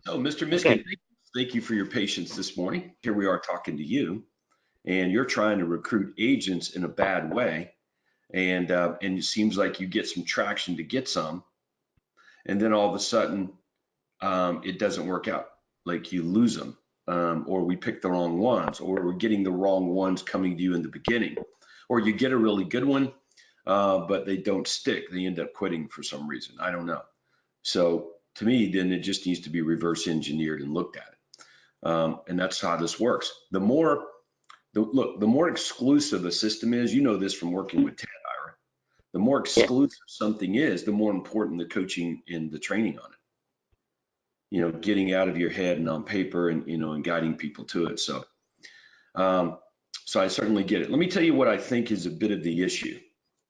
So, Mr. Miskin, Okay. thank you for your patience this morning. Here we are talking to you, and you're trying to recruit agents in a bad way, and it seems like you get some traction to get some, and then all of a sudden, it doesn't work out. Like you lose them, or we pick the wrong ones, or we're getting the wrong ones coming to you in the beginning, or you get a really good one, but they don't stick. They end up quitting for some reason. I don't know. So to me, then it just needs to be reverse engineered and looked at. And that's how this works. The more exclusive a system is, you know this from working with Ted, Ira, the more Yeah. exclusive something is, the more important the coaching and the training on it. Getting out of your head and on paper and guiding people to it. Um, so I certainly get it. Let me tell you what I think is a bit of the issue,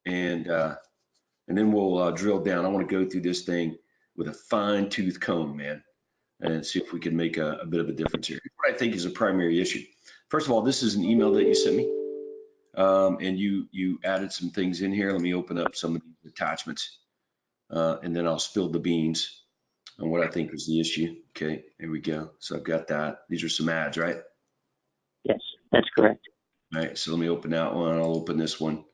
and and then we'll drill down. I want to go through this thing with a fine tooth comb, man, and see if we can make a bit of a difference here. What I think is a primary issue. First of all, this is an email that you sent me, and you added some things in here. Let me open up some of these attachments, and then I'll spill the beans on what I think is the issue. Okay, here we go. So I've got that. These are some ads, right? Yes, that's correct. All right, so let me open that one. I'll open this one.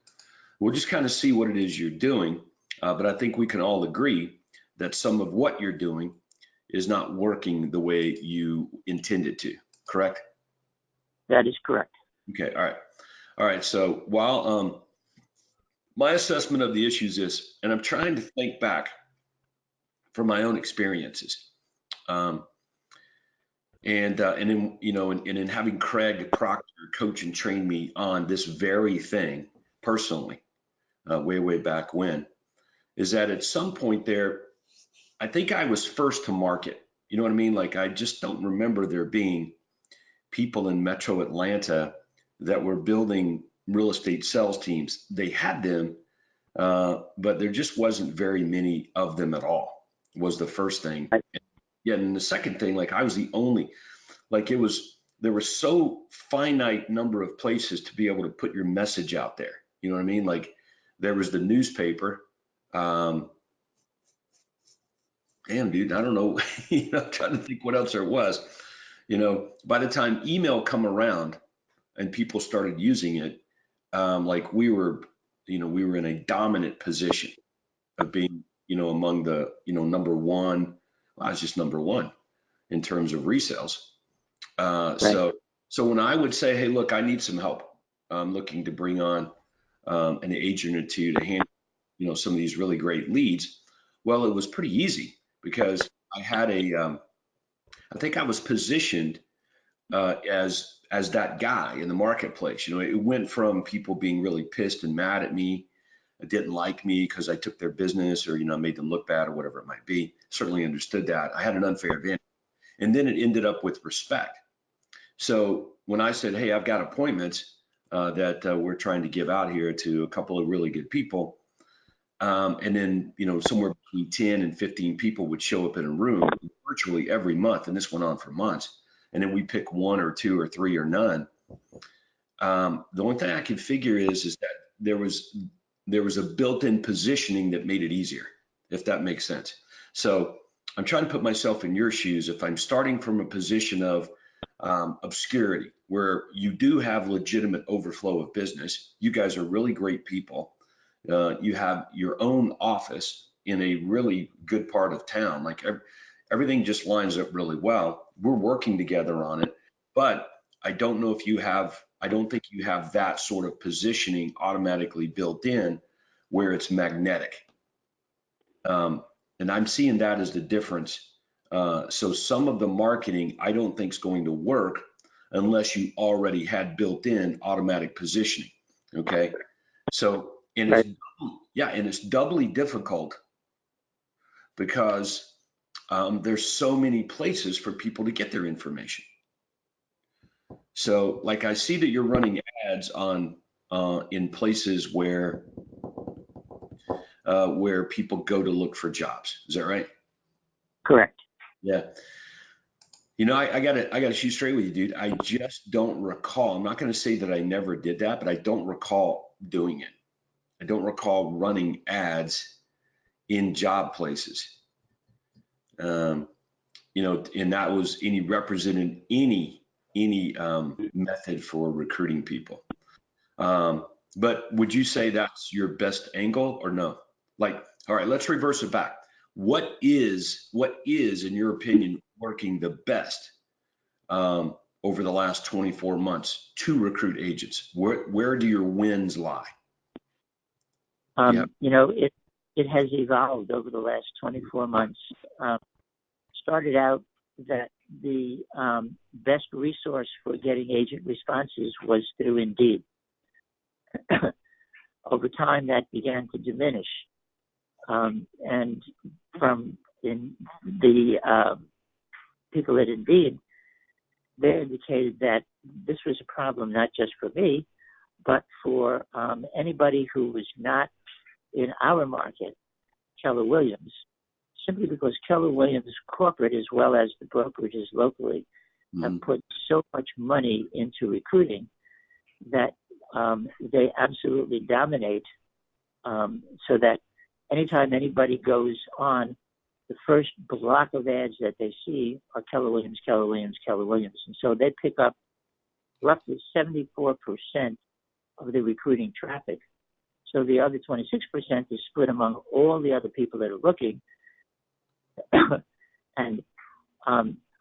We'll just kind of see what it is you're doing, but I think we can all agree that some of what you're doing is not working the way you intended to, correct? That is correct. Okay, all right. All right, so while my assessment of the issues is, and I'm trying to think back from my own experiences, um, and in and in having Craig Proctor coach and train me on this very thing personally, way back when, is that at some point there, I think I was first to market. You know what I mean? Like I just don't remember there being people in Metro Atlanta that were building real estate sales teams. They had them, but there just wasn't very many of them at all. Was the first thing. Right. Yeah, and the second thing, like I was the only, like there was so finite number of places to be able to put your message out there. You know what I mean? Like there was the newspaper. Um, Damn, dude, I don't know. I'm trying to think what else there was. By the time email come around and people started using it, like we were in a dominant position of being, among the, number one. Well, I was just number one in terms of resales. Uh, Right. so, so when I would say, hey, look, I need some help. I'm looking to bring on an agent or two to handle, some of these really great leads. Well, it was pretty easy because I had I think I was positioned as that guy in the marketplace. It went from people being really pissed and mad at me, didn't like me because I took their business or made them look bad or whatever it might be. Certainly understood that I had an unfair advantage, and then it ended up with respect. So when I said, hey, I've got appointments that we're trying to give out here to a couple of really good people, and then somewhere between 10 and 15 people would show up in a room virtually every month, and this went on for months. And then we pick one or two or three or none. The only thing I can figure is that there was there was a built-in positioning that made it easier, if that makes sense. So I'm trying to put myself in your shoes. If I'm starting from a position of obscurity, where you do have legitimate overflow of business, you guys are really great people. You have your own office in a really good part of town. Like everything just lines up really well. We're working together on it, but I don't know if you have, I don't think you have that sort of positioning automatically built in where it's magnetic. Um, and I'm seeing that as the difference. So some of the marketing I don't think is going to work unless you already had built in automatic positioning. Okay. So, and it's, Right. yeah, and it's doubly difficult because there's so many places for people to get their information. So, like I see that you're running ads on in places where people go to look for jobs. Is that right? Correct. Yeah. I gotta shoot straight with you, dude. I just don't recall. I'm not going to say that I never did that, but I don't recall doing it. I don't recall running ads in job places. Um, and that was any represented any method for recruiting people. But would you say that's your best angle or no? Like, all right, let's reverse it back. What is, in your opinion, working the best over the last 24 months to recruit agents? Where do your wins lie? It has evolved over the last 24 months. Started out that the best resource for getting agent responses was through Indeed. Over time, that began to diminish. And from the people at Indeed, they indicated that this was a problem not just for me, but for anybody who was not in our market, Keller Williams, simply because Keller Williams corporate as well as the brokerages locally have put so much money into recruiting that they absolutely dominate, so that anytime anybody goes on, the first block of ads that they see are Keller Williams, Keller Williams, Keller Williams. And so they pick up roughly 74% of the recruiting traffic. So the other 26% is split among all the other people that are looking. And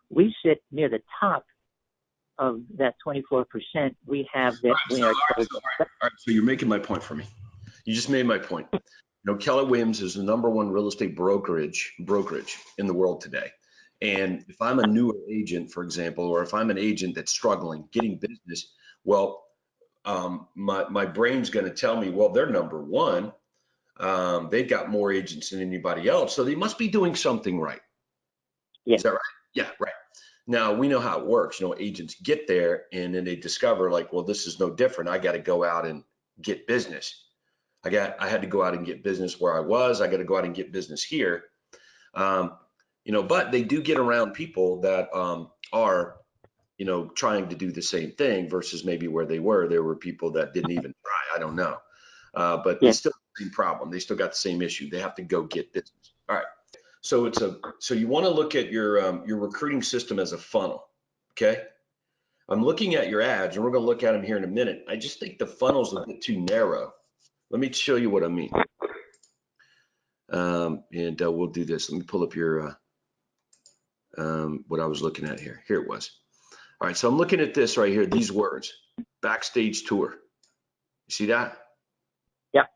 we sit near the top of that 24%. We have that. All right, so you're making my point for me. You just made my point. Keller Williams is the #1 real estate brokerage in the world today. And if I'm a newer agent, for example, or if I'm an agent that's struggling getting business, well, my brain's going to tell me, well, they're #1. They've got more agents than anybody else, so they must be doing something right. Yeah. Is that right? Yeah, right. Now we know how it works. Agents get there and then they discover, like, well, this is no different. I got to go out and get business. I had to go out and get business where I was. I got to go out and get business here. But they do get around people that are, trying to do the same thing versus maybe where they were. There were people that didn't even try. I don't know. But it's still the same problem. They still got the same issue. They have to go get business. All right. So so you want to look at your recruiting system as a funnel. Okay. I'm looking at your ads, and we're going to look at them here in a minute. I just think the funnel's a bit too narrow. Let me show you what I mean. And we'll do this. Let me pull up your what I was looking at here. Here it was. All right, so I'm looking at this right here, these words, backstage tour. You see that? Yep.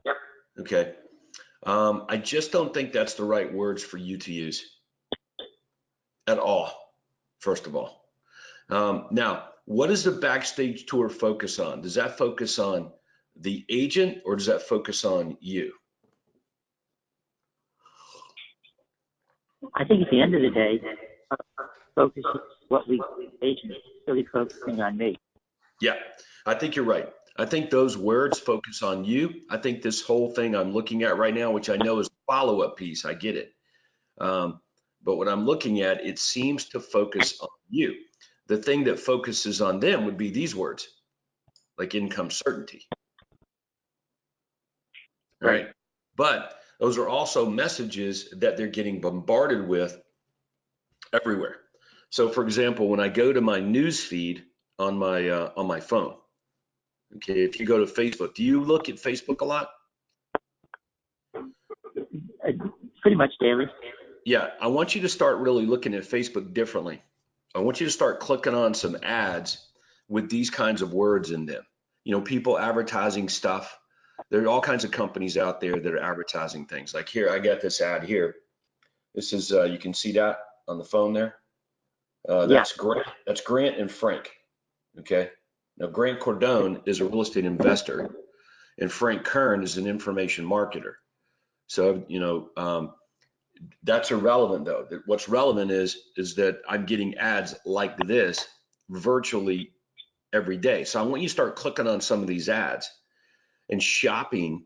Okay. I just don't think that's the right words for you to use at all, first of all. Now, what does the backstage tour focus on? Does that focus on the agent or does that focus on you? I think at the end of the day, focus is what we agents really focusing on me. Yeah, I think you're right. I think those words focus on you. I think this whole thing I'm looking at right now, which I know is a follow-up piece, I get it. But what I'm looking at, it seems to focus on you. The thing that focuses on them would be these words, like income certainty. Right? But those are also messages that they're getting bombarded with everywhere. So for example, when I go to my news feed on my phone, okay, if you go to Facebook, do you look at Facebook a lot? Pretty much daily. Yeah, I want you to start really looking at Facebook differently. I want you to start clicking on some ads with these kinds of words in them. People advertising stuff. There are all kinds of companies out there that are advertising things. Like here, I got this ad here. This is, you can see that on the phone there. That's Grant. That's Grant and Frank. Okay. Now, Grant Cardone is a real estate investor, and Frank Kern is an information marketer. So, that's irrelevant though. What's relevant is that I'm getting ads like this virtually every day. So I want you to start clicking on some of these ads and shopping,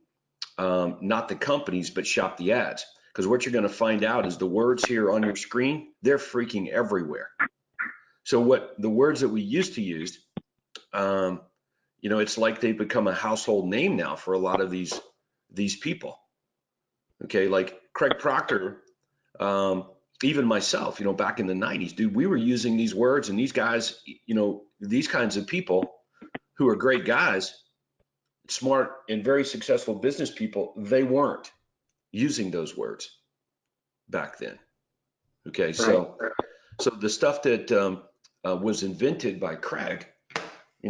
not the companies, but shop the ads. Because what you're going to find out is the words here on your screen, they're freaking everywhere. So what the words that we used to use, it's like they've become a household name now for a lot of these people. Okay, like Craig Proctor, even myself, back in the 90s, dude, we were using these words, and these guys, these kinds of people who are great guys, smart and very successful business people, they weren't using those words back then. Okay, so the stuff that was invented by Craig,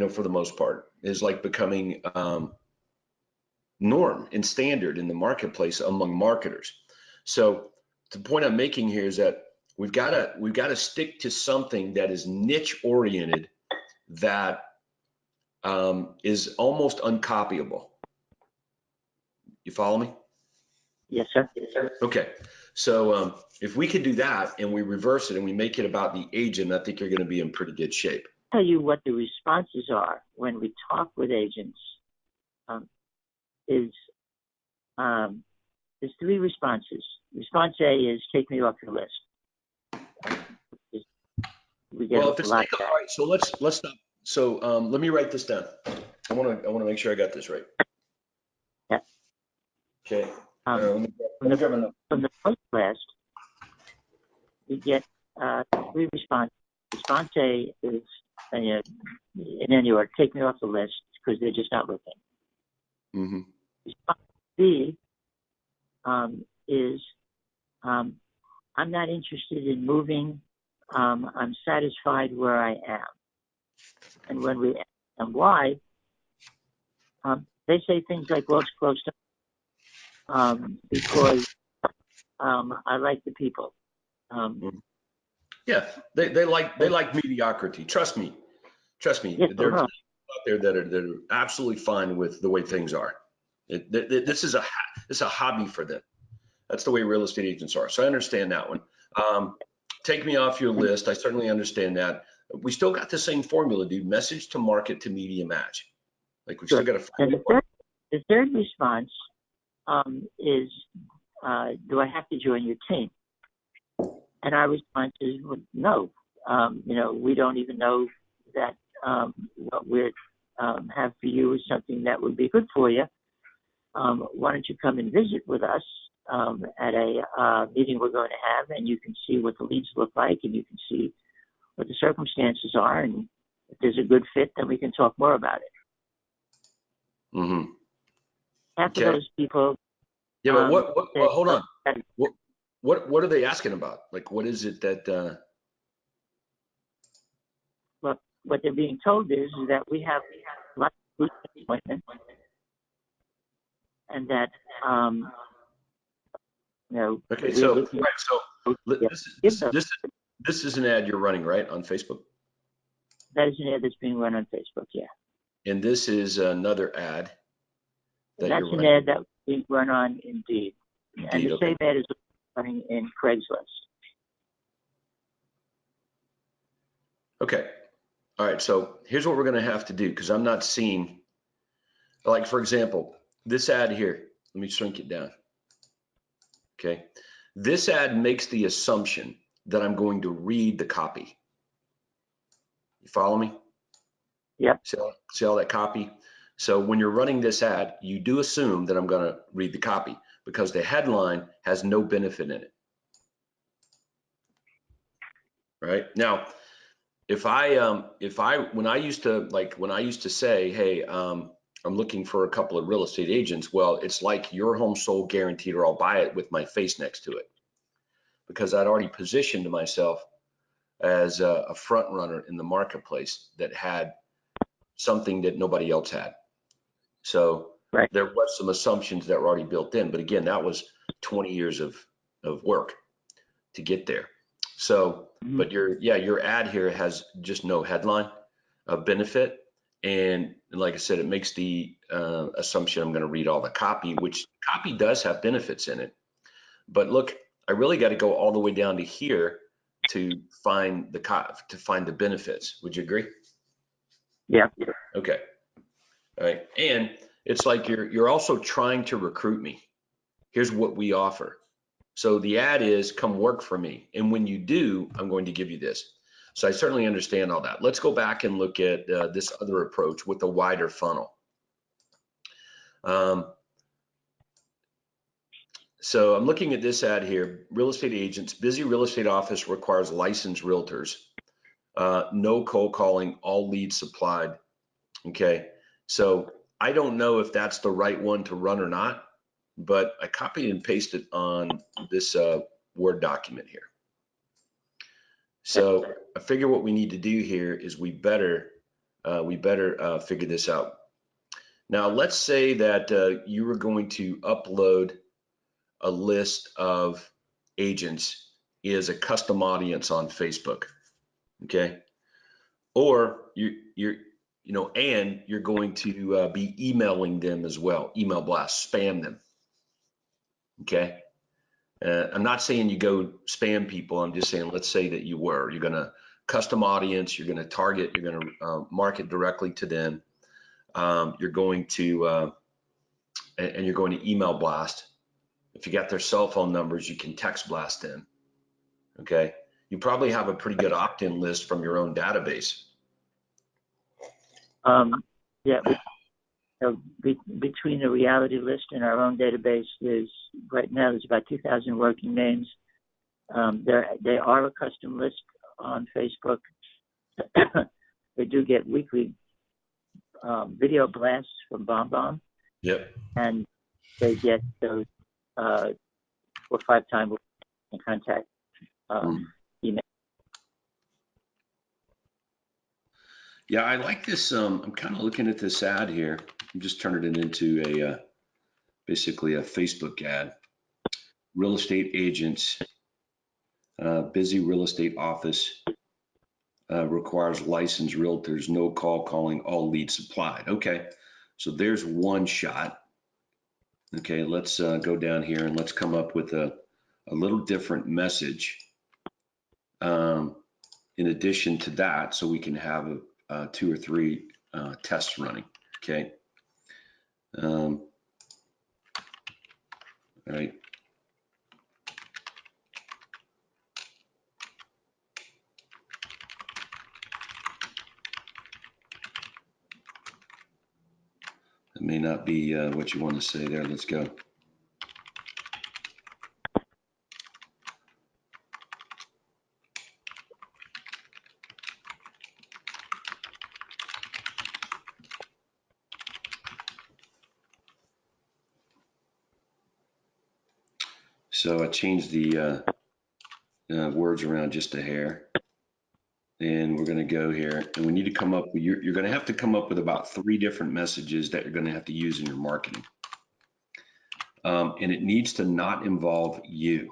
for the most part, is like becoming norm and standard in the marketplace among marketers. So the point I'm making here is that we've got to stick to something that is niche oriented, that is almost uncopyable. You follow me? Yes, sir. Yes, sir. Okay. So if we can do that and we reverse it and we make it about the agent, I think you're going to be in pretty good shape. I'll tell you what the responses are when we talk with agents. There's three responses. Response A is take me off your list. We get Well, if a it's lot like, of that. all right, so let's stop. So let me write this down. I want to make sure I got this right. Yeah. Okay. From the first list, we get three responses. Response A is, in any order, take me off the list because they're just not looking. Mm-hmm. Response B is, I'm not interested in moving. I'm satisfied where I am. And when we ask them why, they say things like, well, it's close to because I like the people. Yeah, they like mediocrity. Trust me. Yes, There are people out there that are absolutely fine with the way things are. This is a hobby for them. That's the way real estate agents are. So I understand that one. Take me off your list. I certainly understand that. We still got the same formula, dude. Message to market to media match. Like we still got to find and the third response is, do I have to join your team? And our response is, well, no. We don't even know that what we have for you is something that would be good for you. Why don't you come and visit with us at a meeting we're going to have, and you can see what the leads look like, and you can see what the circumstances are, and if there's a good fit, then we can talk more about it. Mm-hmm. Half of those people. Yeah, but what hold on. What are they asking about? Like, what is it that? Well, what they're being told is that we have lots of appointments, and that Okay, we're so looking. Right, so this is an ad you're running, right, on Facebook? That is an ad that's being run on Facebook, yeah. And this is another ad that That's you're an running. ad that we run on Indeed. And the same ad is running in Craigslist. Okay. All right. So here's what we're going to have to do, because I'm not seeing, like, for example, this ad here. Let me shrink it down. Okay. This ad makes the assumption that I'm going to read the copy. You follow me? Yep. See all that copy? So when you're running this ad, you do assume that I'm going to read the copy, because the headline has no benefit in it. Right? Now, when I used to say, hey, I'm looking for a couple of real estate agents, well, it's like your home sold guaranteed, or I'll buy it with my face next to it, because I'd already positioned myself as a front runner in the marketplace that had something that nobody else had. So there was some assumptions that were already built in, but again, that was 20 years of work to get there. So, but your ad here has just no headline of benefit. And like I said, it makes the assumption I'm going to read all the copy, which copy does have benefits in it. But look, I really got to go all the way down to here to find the benefits. Would you agree? Yeah. Okay. All right. And it's like you're also trying to recruit me. Here's what we offer. So the ad is, come work for me. And when you do, I'm going to give you this. So I certainly understand all that. Let's go back and look at this other approach with the wider funnel. So I'm looking at this ad here. Real estate agents, busy real estate office requires licensed realtors. No cold calling, all leads supplied. Okay. So I don't know if that's the right one to run or not, but I copied and pasted on this Word document here. So I figure what we need to do here is we better figure this out. Now, let's say that you were going to upload a list of agents as a custom audience on Facebook, okay? Or and you're going to be emailing them as well, email blast, spam them, okay? I'm not saying you go spam people. I'm just saying, let's say that you're going to custom audience, you're going to target, you're going to market directly to them. You're going to, and you're going to email blast. If you got their cell phone numbers, you can text blast them. Okay. You probably have a pretty good opt-in list from your own database. Yeah. So between the reality list and our own database, right now there's about 2,000 working names. They are a custom list on Facebook. They do get weekly video blasts from BombBomb. Yep. And they get those 4 or 5 times in contact email. Yeah, I like this. I'm kind of looking at this ad here. I'm just turning it into basically a Facebook ad. Real estate agents, busy real estate office requires licensed realtors, no call calling, all leads supplied. Okay, so there's one shot. Okay, let's go down here and let's come up with a little different message in addition to that, so we can have 2 or 3 tests running. Okay. All right. It may not be what you want to say there. Let's go. So I changed the words around just a hair. And we're going to go here, and we need to come up with, you're going to have to come up with about 3 different messages that you're going to have to use in your marketing. And it needs to not involve you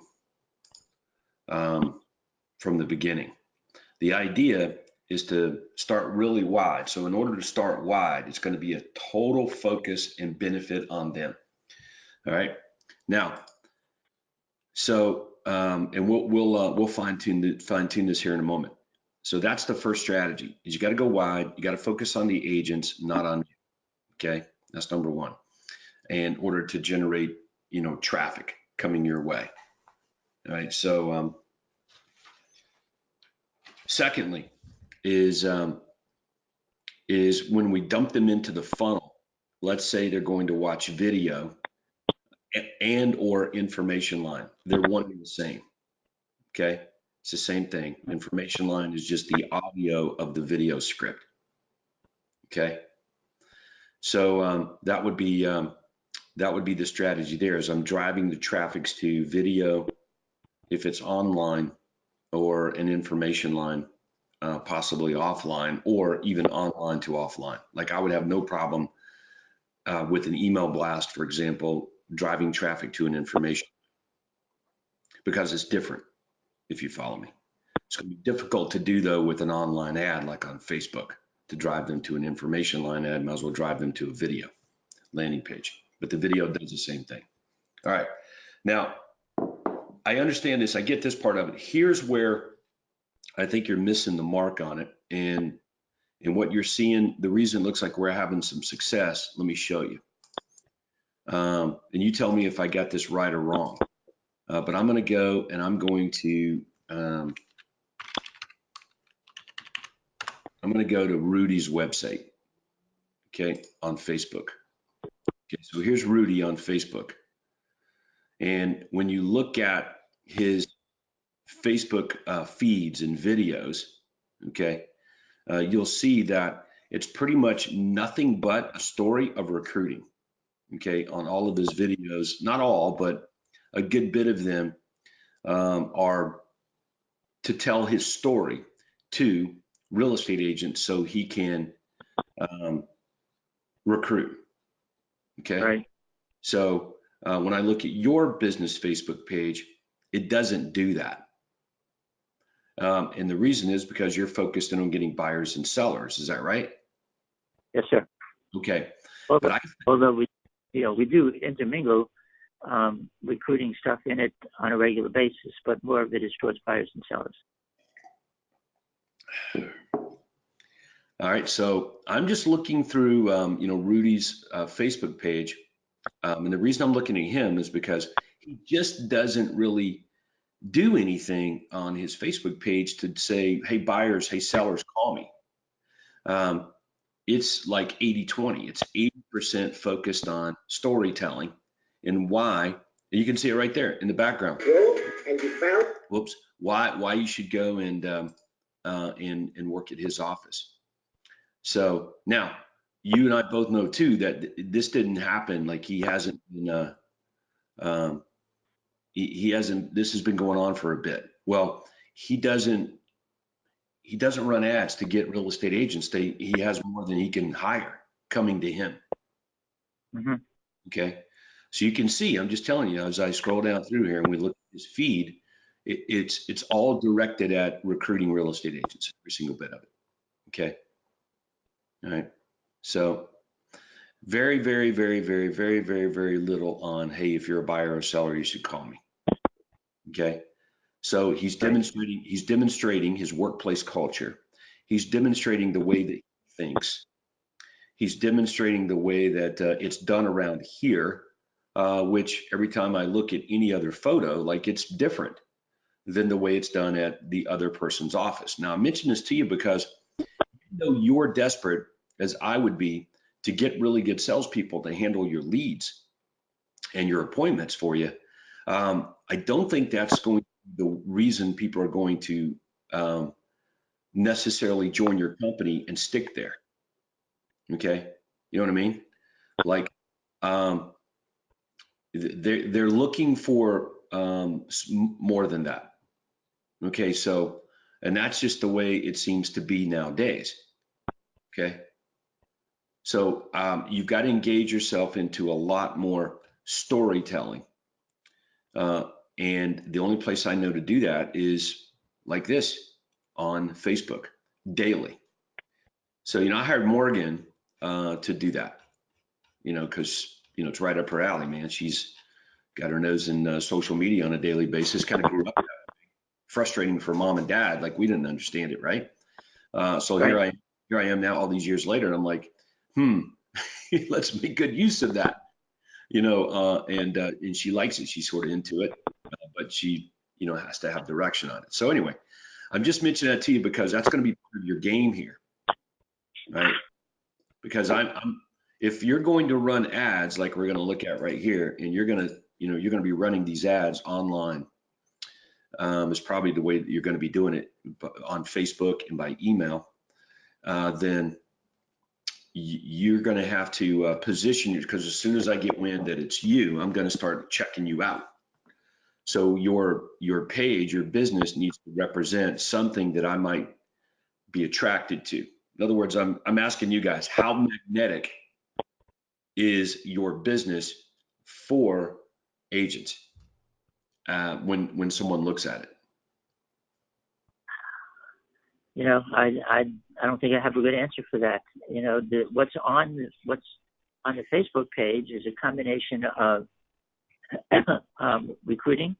from the beginning. The idea is to start really wide. So in order to start wide, it's going to be a total focus and benefit on them. All right. Now, so and we'll fine tune this here in a moment. So that's the first strategy. Is you got to go wide. You got to focus on the agents, not on you. Okay, that's number 1. In order to generate, traffic coming your way. All right. So secondly, is when we dump them into the funnel. Let's say they're going to watch video and or information line. They're one and the same. Okay. It's the same thing. Information line is just the audio of the video script. Okay. So that would be the strategy there. Is I'm driving the traffics to video if it's online, or an information line, possibly offline, or even online to offline. Like I would have no problem with an email blast, for example, driving traffic to an information, because it's different, if you follow me. It's going to be difficult to do, though, with an online ad like on Facebook. To drive them to an information line ad, might as well drive them to a video landing page. But the video does the same thing. All right. Now, I understand this. I get this part of it. Here's where I think you're missing the mark on it. And what you're seeing, the reason it looks like we're having some success, let me show you. And you tell me if I got this right or wrong. But I'm going to go and I'm going to go to Rudy's website, okay, on Facebook. Okay, so here's Rudy on Facebook. And when you look at his Facebook feeds and videos, okay, you'll see that it's pretty much nothing but a story of recruiting, okay, on all of his videos. Not all, but a good bit of them are to tell his story to real estate agents so he can um, recruit, okay? Right. So when I look at your business Facebook page, it doesn't do that. And the reason is because you're focused in on getting buyers and sellers. Is that right? Yes, sir. Okay. But Although, although we do intermingle recruiting stuff in it on a regular basis, but more of it is towards buyers and sellers. all right. So I'm just looking through, Rudy's Facebook page. And the reason I'm looking at him is because he just doesn't really do anything on his Facebook page to say, hey, buyers, hey, sellers, call me. Um, it's like 80-20. It's 80% focused on storytelling and why. And you can see it right there in the background. And you found, whoops, why you should go and work at his office. So now you and I both know too that this didn't happen. Like he hasn't been, um, he hasn't. This has been going on for a bit. Well, he doesn't. He doesn't run ads to get real estate agents. He has more than he can hire coming to him. Mm-hmm. Okay. So you can see, I'm just telling you, as I scroll down through here and we look at his feed, it's all directed at recruiting real estate agents, every single bit of it. Okay. All right. So very, very, very, very, very, very, very little on, hey, if you're a buyer or seller, you should call me. Okay. So he's demonstrating his workplace culture. He's demonstrating the way that he thinks. He's demonstrating the way that it's done around here, which every time I look at any other photo, like it's different than the way it's done at the other person's office. Now, I mention this to you because even though you're desperate, as I would be, to get really good salespeople to handle your leads and your appointments for you, I don't think that's going to be the reason people are going to necessarily join your company and stick there. Okay, you know what I mean? Like um, they're looking for more than that. Okay, so and that's just the way it seems to be nowadays. Okay, so you've got to engage yourself into a lot more storytelling, uh, and the only place I know to do that is like this on Facebook daily. So I hired Morgan to do that. Because it's right up her alley, man. She's got her nose in social media on a daily basis. Kind of grew up frustrating for mom and dad. Like we didn't understand it, right? So Right. here I am now, all these years later, and I'm like, let's make good use of that, and she likes it. She's sort of into it, but she, has to have direction on it. So anyway, I'm just mentioning that to you because that's going to be part of your game here, right? Because if you're going to run ads like we're going to look at right here, and you're going to be running these ads online, is probably the way that you're going to be doing it on Facebook and by email, then you're going to have to position it, because as soon as I get wind that it's you, I'm going to start checking you out. So your page, your business needs to represent something that I might be attracted to. In other words, I'm asking you guys, how magnetic is your business for agents when someone looks at it? I don't think I have a good answer for that. What's on the Facebook page is a combination of recruiting,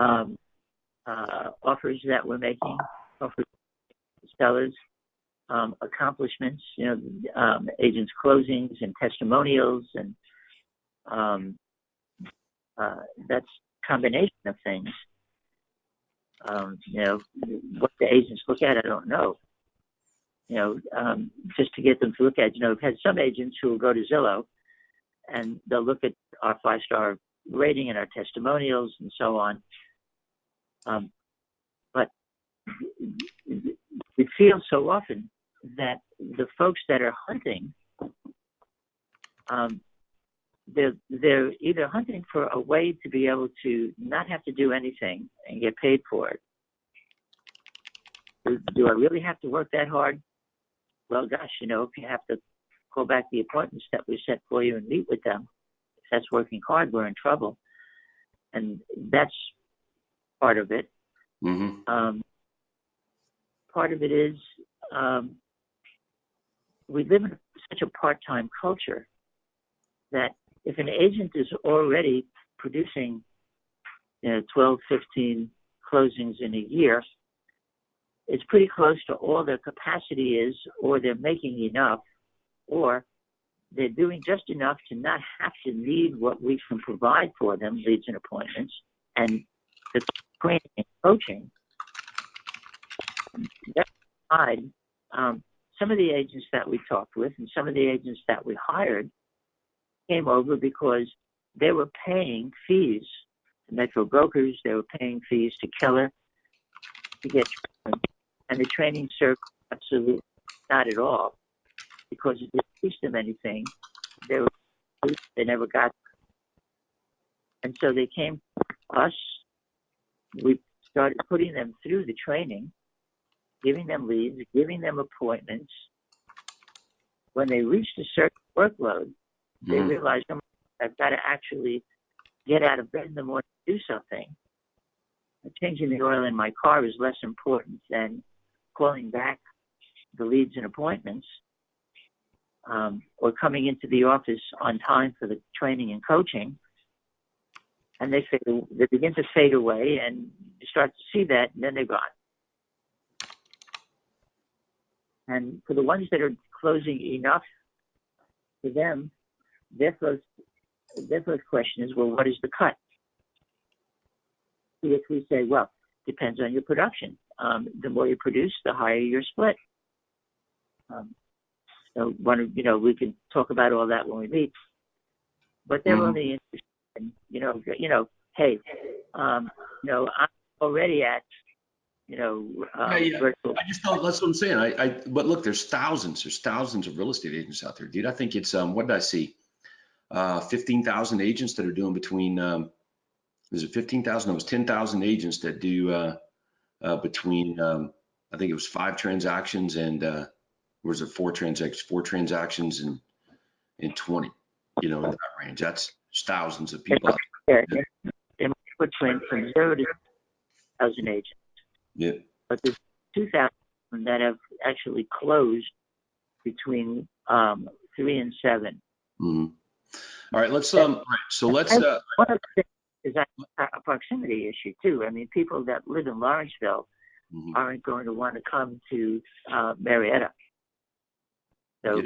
offers that we're making, offers to sellers, accomplishments, agents' closings and testimonials, and that's a combination of things. What the agents look at, I don't know. Just to get them to look at, I've had some agents who will go to Zillow and they'll look at our 5-star rating and our testimonials and so on. But we feel so often that the folks that are hunting, they're either hunting for a way to be able to not have to do anything and get paid for it. Do I really have to work that hard? Well, gosh, if you have to call back the appointments that we set for you and meet with them, if that's working hard, we're in trouble. And that's part of it. Mm-hmm. Part of it is we live in such a part-time culture that if an agent is already producing 12, 15 closings in a year, it's pretty close to all their capacity is, or they're making enough, or they're doing just enough to not have to need what we can provide for them, leads and appointments, and the training and coaching. That aside, some of the agents that we talked with and some of the agents that we hired came over because they were paying fees to Metro Brokers, they were paying fees to Keller to get training, and the training served absolutely not at all, because it didn't teach them anything. They never got it. And so they came to us. We started putting them through the training, giving them leads, giving them appointments. When they reached a certain workload, they realized, oh, I've got to actually get out of bed in the morning and do something. Changing the oil in my car is less important than calling back the leads and appointments, or coming into the office on time for the training and coaching. And they begin to fade away, and you start to see that, and then they're gone. And for the ones that are closing enough, for them, their first question is, well, what is the cut? To which we say, well, depends on your production. The more you produce, the higher your split. So we can talk about all that when we meet. But they're only interested in, hey, I'm already at, virtual. I just don't. That's what I'm saying. But look, there's thousands of real estate agents out there, dude. I think it's what did I see? 15,000 agents that are doing between. Is it 15,000? It was 10,000 agents that do between. I think it was 5 transactions and was it 4 transactions? 4 transactions in 20. In that range. That's thousands of people out there. In my footprint from 0 to 2,000 agents. Yeah. But there's 2,000 that have actually closed between 3 and 7. Mm-hmm. All right, let's all right, so let's one of the things is a proximity issue too. I mean, people that live in Lawrenceville aren't going to want to come to Marietta. So, all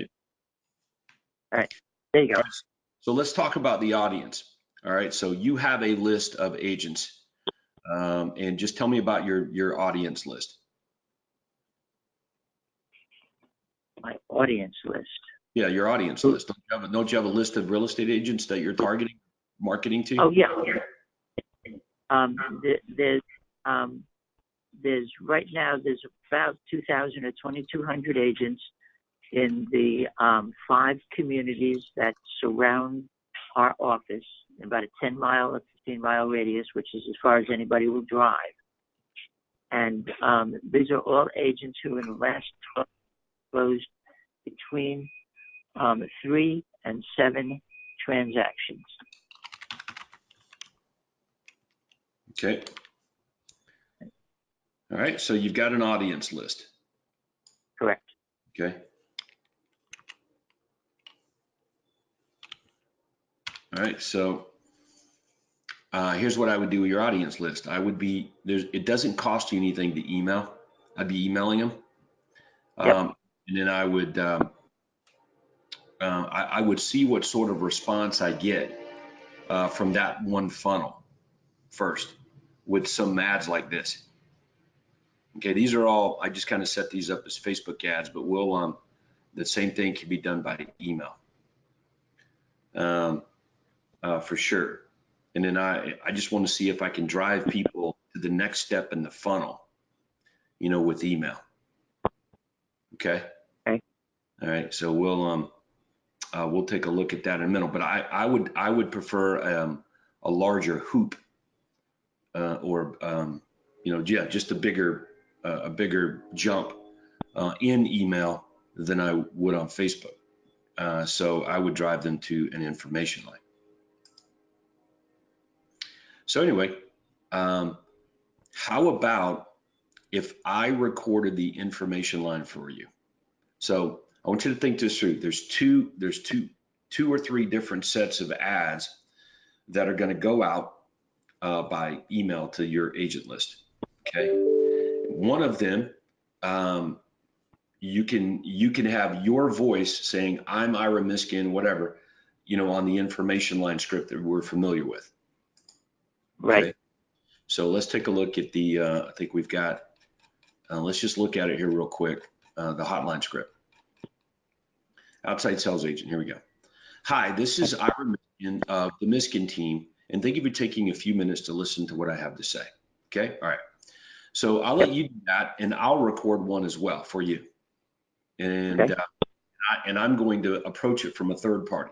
right, there you go. Right, so let's talk about the audience. All right, so you have a list of agents, and just tell me about your audience list. My audience list. Yeah, your audience list. Don't you have a list of real estate agents that you're targeting, marketing to? Oh yeah. There's right now there's about 2,000 or 2,200 agents in the 5 communities that surround our office, about a 10-mile or 15-mile radius, which is as far as anybody will drive. And these are all agents who in the last 12 closed between 3 and 7 transactions. Okay. All right, so you've got an audience list. Correct. Okay. All right, so here's what I would do with your audience list. It doesn't cost you anything to email. I'd be emailing them. Yep. And then I would see what sort of response I get from that one funnel first with some ads like this. Okay, these are all, I just kind of set these up as Facebook ads, but the same thing can be done by email for sure. And then I just want to see if I can drive people to the next step in the funnel, with email. Okay. Okay. All right. So we'll take a look at that in a minute. But I would prefer a larger hoop, or just a bigger jump in email than I would on Facebook. So I would drive them to an information line. So anyway, how about if I recorded the information line for you? So I want you to think this through. There's two or three different sets of ads that are going to go out by email to your agent list. Okay. One of them, you can have your voice saying, "I'm Ira Miskin," whatever, on the information line script that we're familiar with. Right. Okay. So let's take a look at the, I think we've got, let's just look at it here real quick. The hotline script. Outside sales agent. Here we go. Hi, this is Ira Miskin of the Miskin team, and thank you for taking a few minutes to listen to what I have to say. Okay. All right. So I'll let you do that, and I'll record one as well for you. And Okay. and I'm going to approach it from a third party.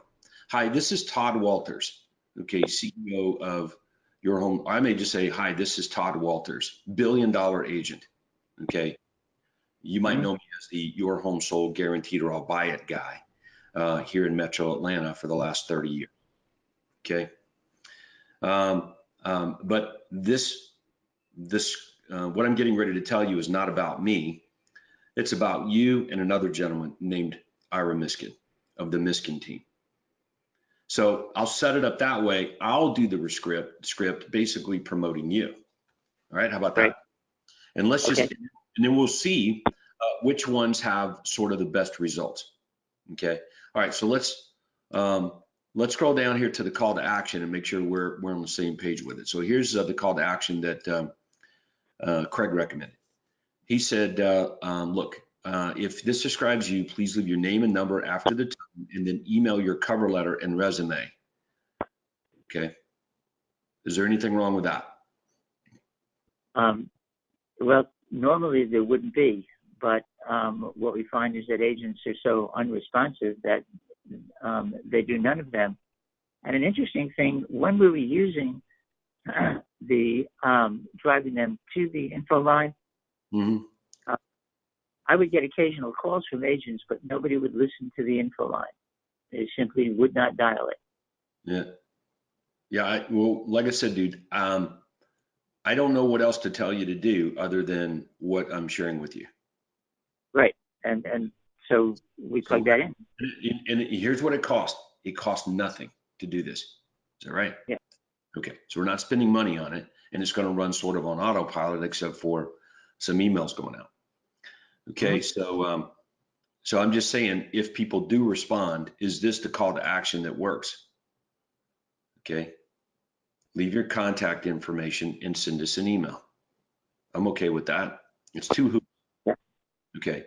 Hi, this is Todd Walters, okay, CEO of Your Home. I may just say, hi, this is Todd Walters, billion-dollar agent, okay? You might know me as the Your Home Sold Guaranteed or I'll Buy It guy here in Metro Atlanta for the last 30 years, okay? But this what I'm getting ready to tell you is not about me. It's about you and another gentleman named Ira Miskin of the Miskin team. So I'll set it up that way. I'll do the script basically promoting you. All right, how about that? Right. And let's just, Okay. and then we'll see which ones have sort of the best results. Okay. All right, so let's scroll down here to the call to action and make sure we're on the same page with it. So here's the call to action that Craig recommended. He said, look, if this describes you, please leave your name and number after the tone and then email your cover letter and resume. Okay. Is there anything wrong with that? Well, normally there wouldn't be, but what we find is that agents are so unresponsive that they do none of them. And an interesting thing, when we were using the driving them to the info line, I would get occasional calls from agents, but nobody would listen to the info line. They simply would not dial it. Yeah. Yeah. Well, like I said, dude, I don't know what else to tell you to do other than what I'm sharing with you. Right. And so we plug that in. And here's what it costs. It costs nothing to do this. Is that right? Yeah. Okay. So we're not spending money on it, and it's going to run sort of on autopilot, except for some emails going out. Okay. So I'm just saying, if people do respond, is this the call to action that works? Okay. Leave your contact information and send us an email. I'm okay with that. It's two hoops. Yeah. Okay.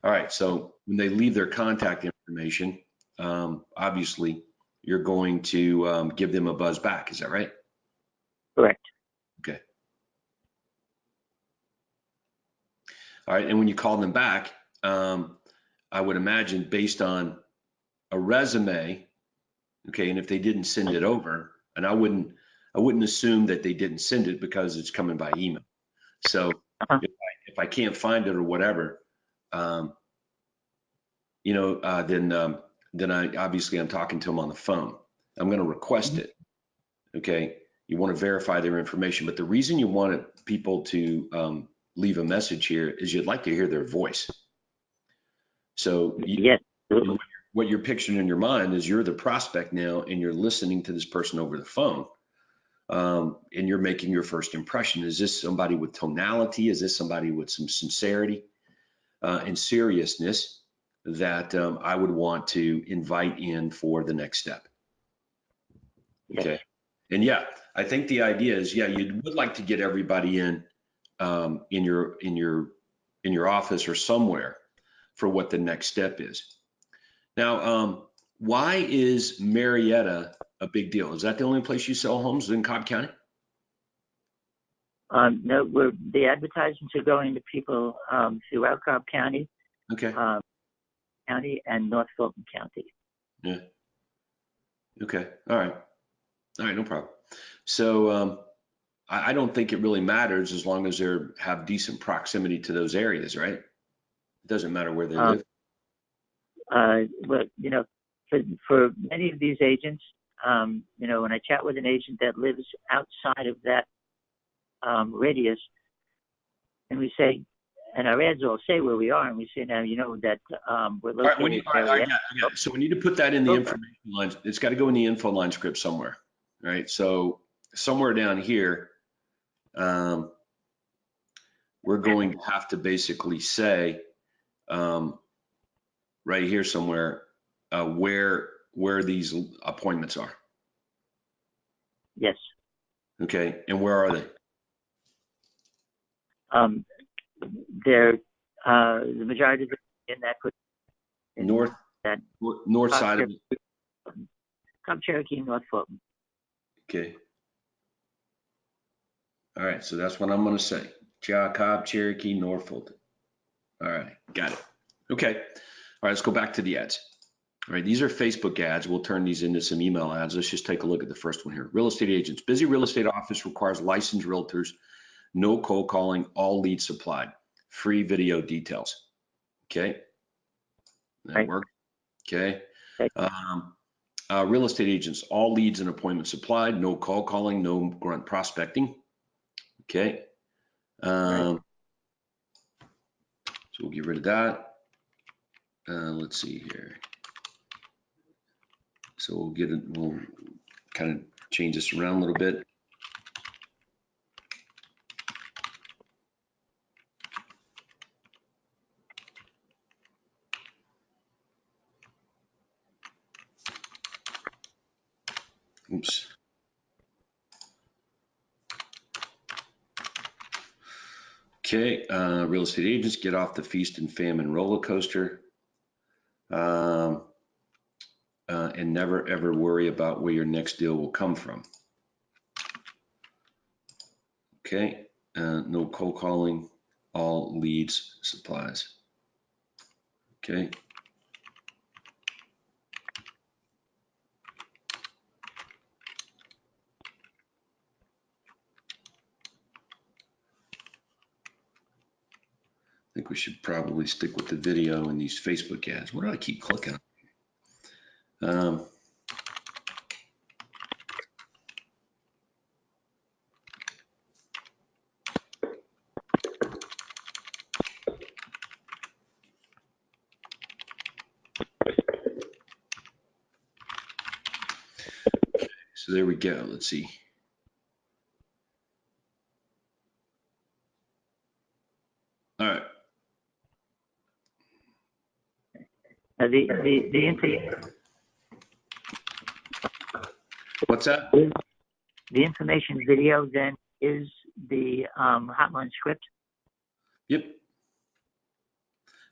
All right. So when they leave their contact information, obviously you're going to give them a buzz back. Is that right? Correct. Okay. All right. And when you call them back, I would imagine based on a resume, okay, and if they didn't send it over, and I wouldn't assume that they didn't send it because it's coming by email. So if I can't find it or whatever, then I'm talking to them on the phone. I'm going to request it. Okay. You want to verify their information, but the reason you wanted people to leave a message here is you'd like to hear their voice. So yes. What you're picturing in your mind is you're the prospect now, and you're listening to this person over the phone, and you're making your first impression. Is this somebody with tonality? Is this somebody with some sincerity and seriousness that I would want to invite in for the next step? Yes. Okay. And yeah, I think the idea is, yeah, you would like to get everybody in your office or somewhere for what the next step is. Now, why is Marietta a big deal. Is that the only place you sell homes in Cobb County? No, the advertisements are going to people throughout Cobb County, Okay. County, and North Fulton County. Yeah. Okay. All right. All right. No problem. So I don't think it really matters as long as they have decent proximity to those areas, right? It doesn't matter where they live. But you know, for many of these agents, you know, when I chat with an agent that lives outside of that radius, and we say, and our ads all say where we are, and we say now, you know, that we're located. All right, I got it. So we need to put that in the information line. It's got to go in the info line script somewhere, right? So somewhere down here, we're going to have to basically say right here somewhere where these appointments are. Yes. Okay, and where are they? They're the majority of them in that north side of it. Cobb, Cherokee, North Fulton. Okay. All right, so that's what I'm going to say. Cobb, Cherokee, North Fulton. All right, got it. Okay. All right, let's go back to the ads. All right, these are Facebook ads. We'll turn these into some email ads. Let's just take a look at the first one here. Real estate agents. Busy real estate office requires licensed realtors. No cold calling, all leads supplied. Free video details. Okay. That worked. Okay. Real estate agents, all leads and appointments supplied. No cold calling, no grunt prospecting. Okay. So we'll get rid of that. Let's see here. So we'll kind of change this around a little bit. Oops. Okay, real estate agents, get off the feast and famine roller coaster. And never ever worry about where your next deal will come from. Okay, no cold calling, all leads supplies. Okay. I think we should probably stick with the video and these Facebook ads. What do I keep clicking on? So there we go. Let's see. All right. What's that? The information video then is the hotline script. Yep.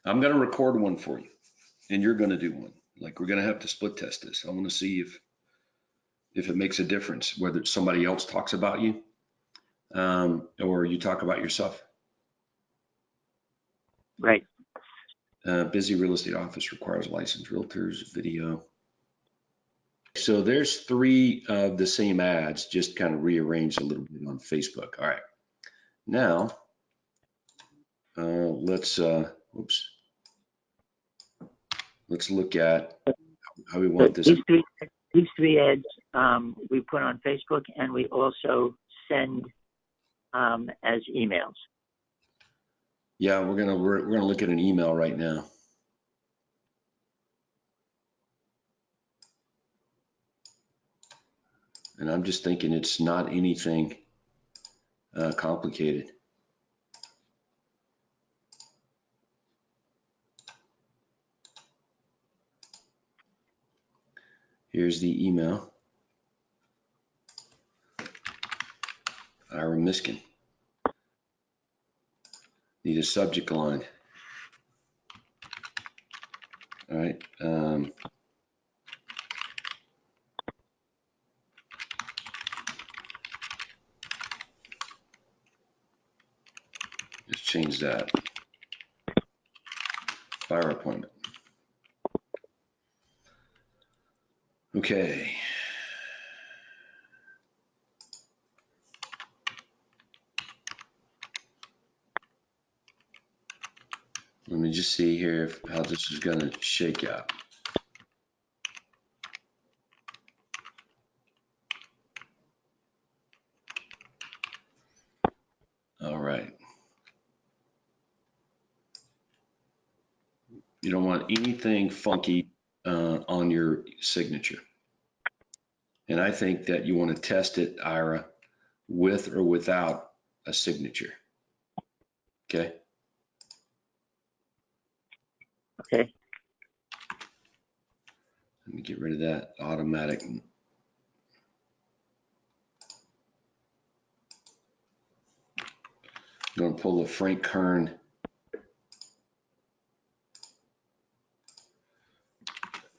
I'm going to record one for you, and you're going to do one. Like, we're going to have to split test this. I want to see if it makes a difference, whether somebody else talks about you or you talk about yourself. Right. Busy real estate office requires licensed realtors, video. So there's 3 of the same ads, just kind of rearranged a little bit on Facebook. All right. Now, let's look at how we want this. These 3 ads we put on Facebook, and we also send as emails. Yeah, we're gonna look at an email right now. And I'm just thinking it's not anything complicated. Here's the email. Ira Miskin. Need a subject line. All right. that? Fire appointment. Okay. Let me just see here how this is going to shake out. All right. You don't want anything funky on your signature. And I think that you want to test it, Ira, with or without a signature. Okay. Okay. Let me get rid of that automatic. I'm going to pull the Frank Kern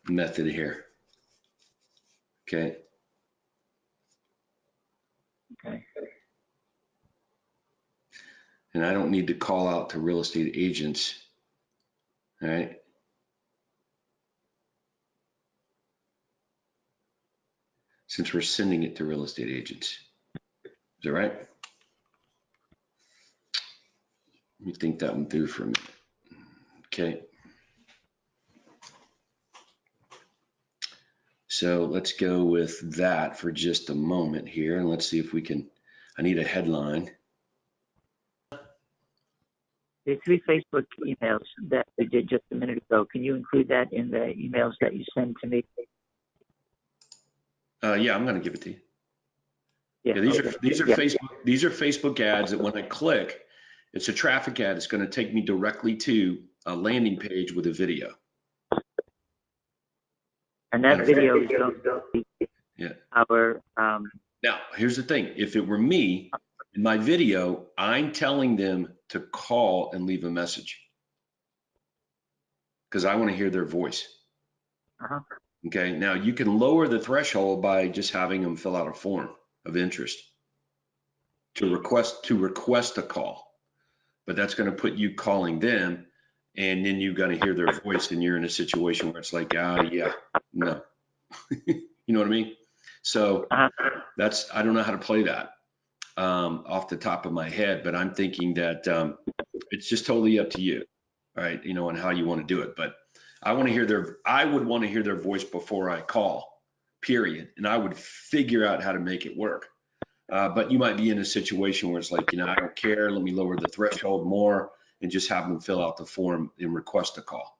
method here. Okay. Okay. And I don't need to call out to real estate agents. All right. Since we're sending it to real estate agents. Is that right? Let me think that one through for a minute. Okay. So let's go with that for just a moment here, and let's see if we can, I need a headline. The 3 Facebook emails that we did just a minute ago, can you include that in the emails that you send to me? Yeah, I'm going to give it to you. Yeah, Yeah, these okay. are Facebook ads that when I click, it's a traffic ad. It's going to take me directly to a landing page with a video. And that video is going to be our. Now, here's the thing. If it were me, in my video, I'm telling them to call and leave a message because I want to hear their voice. Uh-huh. Okay. Now, you can lower the threshold by just having them fill out a form of interest to request a call, but that's going to put you calling them, and then you're going to hear their voice, and you're in a situation where it's like, yeah, no. You know what I mean? So that's, I don't know how to play that off the top of my head, but I'm thinking that it's just totally up to you, right? You know, and how you want to do it. But I would want to hear their voice before I call, period. And I would figure out how to make it work. But you might be in a situation where it's like, I don't care. Let me lower the threshold more and just have them fill out the form and request a call.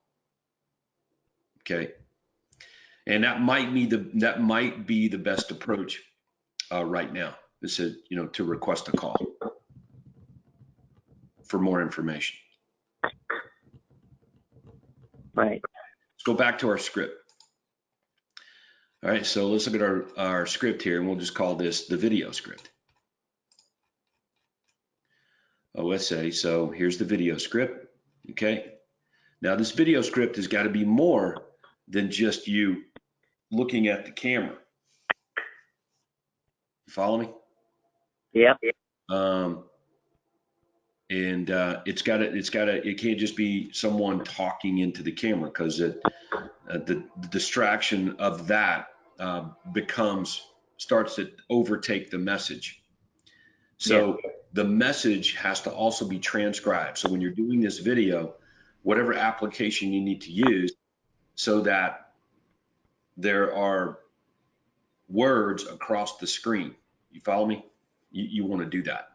Okay. And that might be the best approach right now. Is to request a call for more information. Right. Let's go back to our script. All right, so let's look at our script here, and we'll just call this the video script. OSA, so here's the video script, okay? Now this video script has got to be more than just you looking at the camera. You follow me? Yeah. And it can't just be someone talking into the camera, because the distraction of that starts to overtake the message. So the message has to also be transcribed. So when you're doing this video, whatever application you need to use, so that there are words across the screen. You follow me? You want to do that.